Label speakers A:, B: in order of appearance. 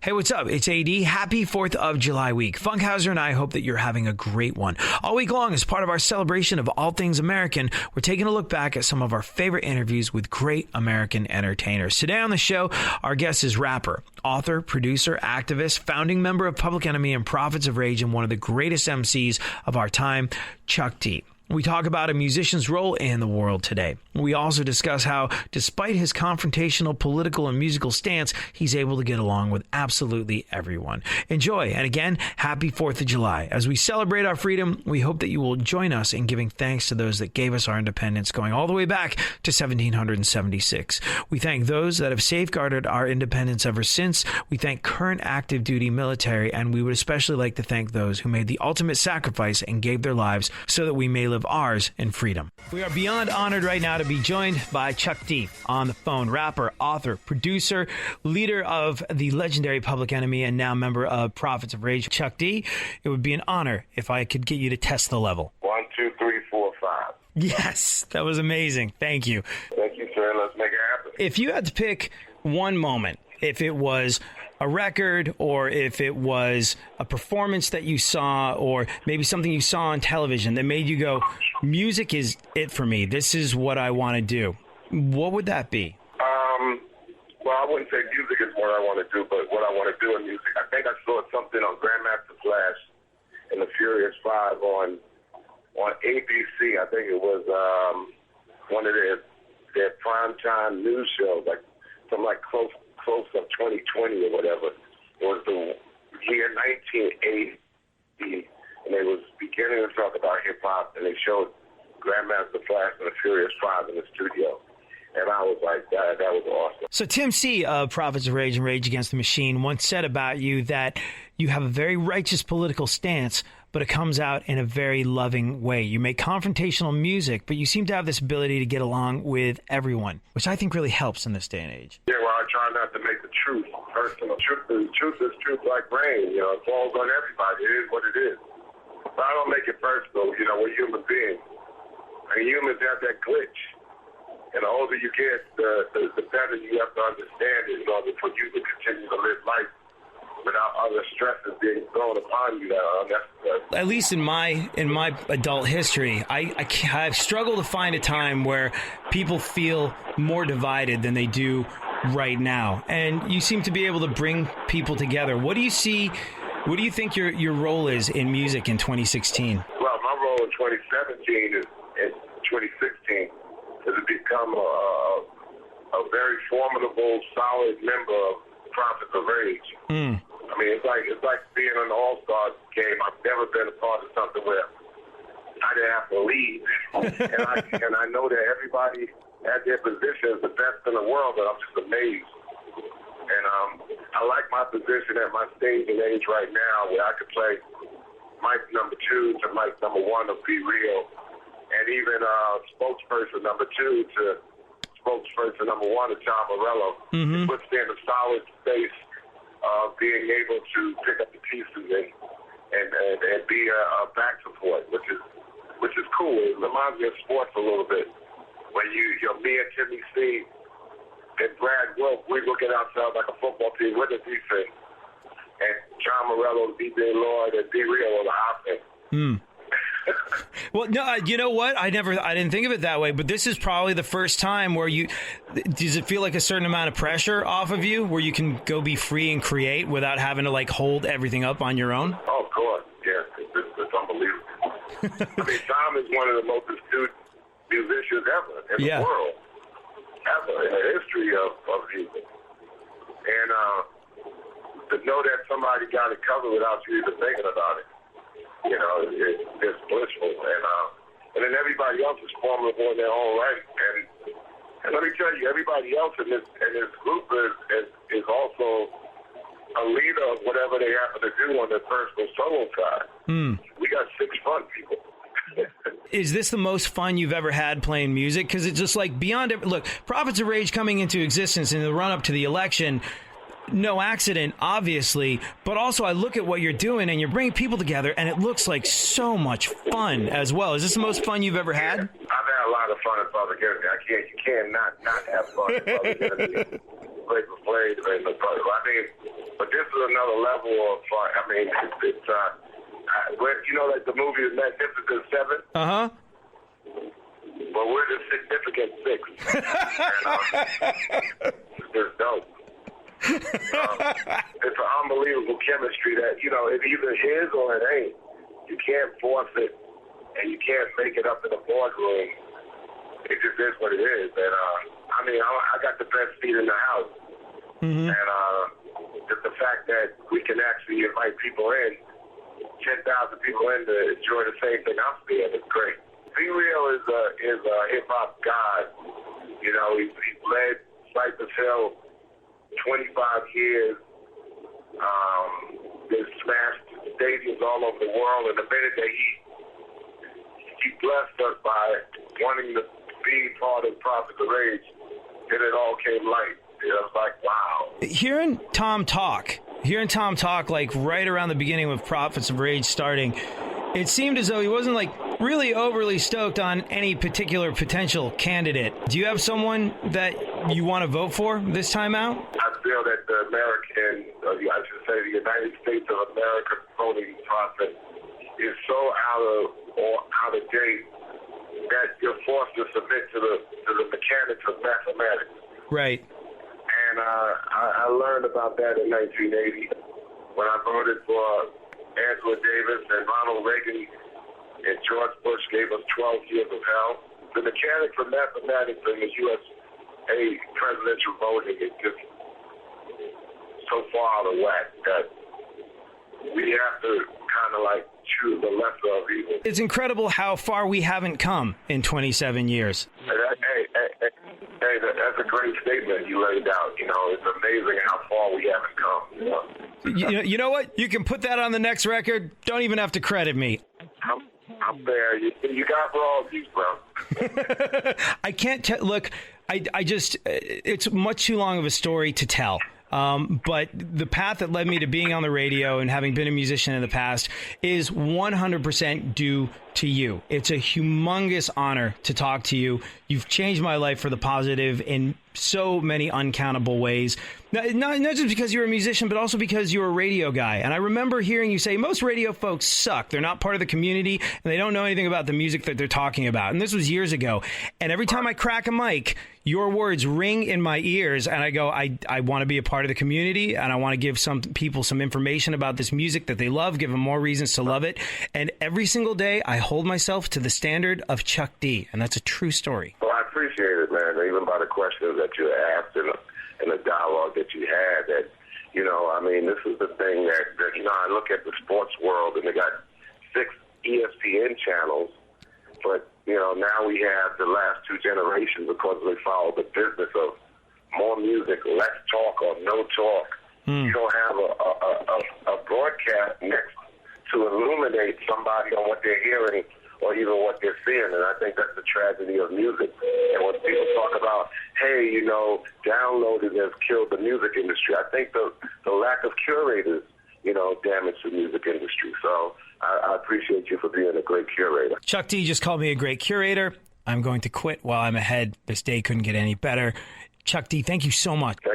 A: Hey, what's up? It's AD. Happy 4th of July week. Funkhauser and I hope that you're having a great one. All week long, as part of our celebration of all things American, we're taking a look back at some of our favorite interviews with great American entertainers. Today on the show, our guest is rapper, author, producer, activist, founding member of Public Enemy and Prophets of Rage, and one of the greatest MCs of our time, Chuck D. We talk about a musician's role in the world today. We also discuss how, despite his confrontational political and musical stance, he's able to get along with absolutely everyone. Enjoy, and again, happy 4th of July. As we celebrate our freedom, we hope that you will join us in giving thanks to those that gave us our independence, going all the way back to 1776. We thank those that have safeguarded our independence ever since. We thank current active duty military, and we would especially like to thank those who made the ultimate sacrifice and gave their lives so that we may live ours in freedom. We are beyond honored right now to be joined by Chuck D on the phone. Rapper, author, producer, leader of the legendary Public Enemy, and now member of Prophets of Rage. Chuck D, it would be an honor if I could get you to test the level.
B: 1, 2, 3, 4, 5.
A: Yes, that was amazing. Thank you.
B: Thank you, sir. Let's make it happen.
A: If you had to pick one moment, if it was a record, or if it was a performance that you saw, or maybe something you saw on television that made you go, music is it for me, this is what I want to do, what would that be?
B: Well, I wouldn't say music is what I want to do, but what I want to do in music. I think I saw something on Grandmaster Flash and the Furious 5 on ABC. I think it was one of their primetime news shows, like some like close up 2020 or whatever. It was the year 1980, and they was beginning to talk about hip hop, and they showed Grandmaster Flash and the Furious 5 in the studio. And I was like, that was awesome.
A: So Tim C of Prophets of Rage and Rage Against the Machine once said about you that you have a very righteous political stance, but it comes out in a very loving way. You make confrontational music, but you seem to have this ability to get along with everyone, which I think really helps in this day and age.
B: Yeah, well, I try not to make the truth personal. Truth is truth like rain. You know, it falls on everybody. It is what it is. But I don't make it personal. You know, we're human beings. And humans have that glitch. And the older you get, the better you have to understand it in order for you to continue to live life without other stresses being thrown upon you that are unnecessary.
A: At least in my adult history, I've struggled to find a time where people feel more divided than they do right now. And you seem to be able to bring people together. What do you think your role is in music in 2016?
B: Well, my role in 2017 is in 2016 is to become a very formidable, solid member of Prophets of Rage. I mean, it's like being in an all-star game. I've never been a part of something where I didn't have to lead, and I know that everybody at their position is the best in the world, but I'm just amazed. And I like my position at my stage and age right now, where I could play mic number 2 to mic number 1 of Be Real, and even spokesperson number 2 to spokesperson number 1 of John Morello. It puts me in a solid space of being able to pick up the pieces and be a back support, which is cool. It reminds me of sports a little bit. When me and Timmy C and Brad Wilk, we're looking ourselves like a football team with a defense, and John Morello, DJ Lloyd, and Be Real on the offense.
A: Well, no, you know what? I didn't think of it that way, but this is probably the first time where does it feel like a certain amount of pressure off of you where you can go be free and create without having to like hold everything up on your own?
B: Oh, of course. Yeah. It's unbelievable. I mean, Tom is one of the most astute musicians ever in the world, ever in the history of music. And to know that somebody got it covered without you even thinking about it, you know, it's blissful. And then everybody else is formidable in their own right. And let me tell you, everybody else in this group is also a leader of whatever they happen to do on their personal solo side. We got 6 fun people.
A: Is this the most fun you've ever had playing music? Because it's just like beyond it. Look, Prophets of Rage coming into existence in the run-up to the election, no accident, obviously, but also I look at what you're doing and you're bringing people together and it looks like so much fun as well. Is this the most fun you've ever had?
B: I've had a lot of fun at Public Enemy. You can't not have fun at Public Enemy. Play for play. I mean, but this is another level of, I mean, like the movie is Magnificent Seven.
A: Uh-huh.
B: Well, we're the significant six. And, it's just dope. It's an unbelievable chemistry that, it either is or it ain't. You can't force it, and you can't make it up in the boardroom. It just is what it is. And, I got the best seat in the house. Mm-hmm. And just the fact that we can actually invite people in, 10,000 people in to enjoy the same thing I'm seeing is great. B-Real is a hip-hop god. He led Cypress Hill 25 years. They smashed stadiums all over the world. And the minute that he blessed us by wanting to be part of Prophets of Rage, then it all came light. It was like, wow.
A: Hearing Tom talk, like right around the beginning with Prophets of Rage starting, it seemed as though he wasn't like really overly stoked on any particular potential candidate. Do you have someone that you want to vote for this time out?
B: I feel that the the United States of America voting process is so out of date that you're forced to submit to the mechanics of mathematics.
A: Right.
B: And I learned about that in 1980 when I voted for Angela Davis and Ronald Reagan and George Bush gave us 12 years of hell. The mechanics of mathematics in the USA presidential voting is just so far out of whack that we have to kind of like choose the lesser of evil.
A: It's incredible how far we haven't come in 27 years.
B: Hey, that's a great statement you laid out. It's amazing how far we haven't come.
A: You know what? You can put that on the next record. Don't even have to credit me.
B: I'm there. You got royalties, bro.
A: I can't look, I just, it's much too long of a story to tell. But the path that led me to being on the radio and having been a musician in the past is 100% due to you. It's a humongous honor to talk to you. You've changed my life for the positive in so many uncountable ways. Not just because you're a musician, but also because you're a radio guy. And I remember hearing you say most radio folks suck. They're not part of the community, and they don't know anything about the music that they're talking about. And this was years ago. And every time I crack a mic, your words ring in my ears, and I go, I want to be a part of the community, and I want to give some people some information about this music that they love, give them more reasons to love it. And every single day, I hold myself to the standard of Chuck D, and that's a true story.
B: Well, I appreciate it, man, even by the questions that you asked and the dialogue that you had. That, this is the thing that I look at the sports world, and they got 6 ESPN channels, but now we have the last 2 generations because they follow the business of more music, less talk, or no talk. You don't have a broadcast next to illuminate somebody on what they're hearing or even what they're seeing, and I think that's the tragedy of music. And when people talk about, hey, downloading has killed the music industry, I think the lack of curators, damaged the music industry. So I appreciate you for being a great curator.
A: Chuck D just called me a great curator. I'm going to quit while I'm ahead. This day couldn't get any better. Chuck D, thank you so much.
B: Thank